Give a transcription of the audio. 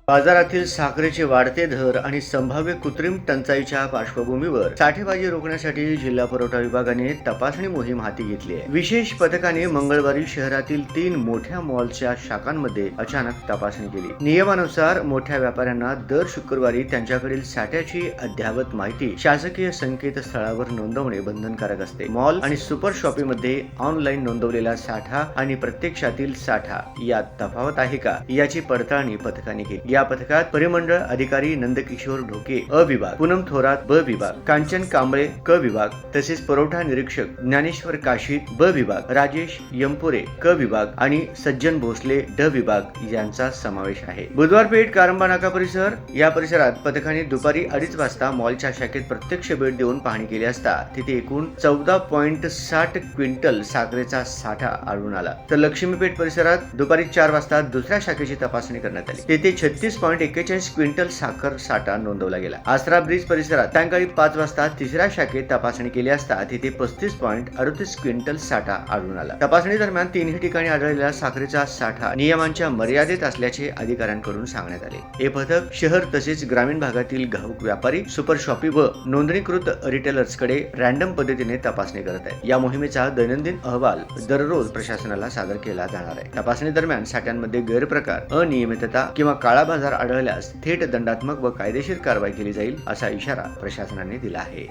बाजारातील साखरेचे वाढते दर आणि संभाव्य कृत्रिम टंचाईच्या पार्श्वभूमीवर साठेबाजी रोखण्यासाठी जिल्हा पुरवठा विभागाने तपासणी मोहीम हाती घेतली आहे। विशेष पथकाने मंगळवारी शहरातील 3 मोठ्या मॉलच्या शाखांमध्ये अचानक तपासणी केली। नियमानुसार मोठ्या व्यापाऱ्यांना दर शुक्रवारी त्यांच्याकडील साठ्याची अद्ययावत माहिती शासकीय संकेतस्थळावर नोंदवणे बंधनकारक असते। मॉल आणि सुपर शॉपीमध्ये ऑनलाईन नोंदवलेला साठा आणि प्रत्यक्षातील साठा यात तफावत आहे का याची पडताळणी पथकाने केली। या पथकात परिमंडळ अधिकारी नंदकिशोर ढोके अ विभाग, पूनम थोरात ब विभाग, कांचन कांबळे क विभाग, तसेच पुरवठा निरीक्षक ज्ञानेश्वर काशीद ब विभाग, राजेश यंपुरे क विभाग आणि सज्जन भोसले ड विभाग यांचा समावेश आहे। बुधवार पेठ कारंबा नाका परिसर या परिसरात पथकाने दुपारी 2:30 वाजता मॉलच्या शाखेत प्रत्यक्ष भेट देऊन पाहणी केली असता तिथे एकूण 14.60 क्विंटल साखरेचा साठा आढळून आला। तर लक्ष्मीपेठ परिसरात दुपारी 4 वाजता दुसऱ्या शाखेची तपासणी करण्यात आली। तेथे 36.41 क्विंटल साखर साठा नोंदवला गेला। आसरा ब्रिज परिसरात सायंकाळी 5 वाजता तिसऱ्या शाखेत तपासणी केली असता तिथे 35.38 क्विंटल साठा आढळून आला। तपासणी दरम्यान 3 ठिकाणी आढळलेला साखरेचा साठा नियमांच्या मर्यादेत असल्याचे अधिकाऱ्यांकडून सांगण्यात आले। हे पथक शहर तसेच ग्रामीण भागातील घाऊक व्यापारी, सुपर शॉपी व नोंदणीकृत रिटेलर्सकडे रँडम पद्धतीने तपासणी करत आहे। या मोहिमेचा दैनंदिन अहवाल दररोज प्रशासनाला सादर केला जाणार आहे। तपासणी दरम्यान साठ्यांमध्ये गैरप्रकार, अनियमितता किंवा काळा बाजार आढळल्यास थेट दंडात्मक व कायदेशीर कारवाई केली जाईल असा इशारा प्रशासनाने दिला आहे।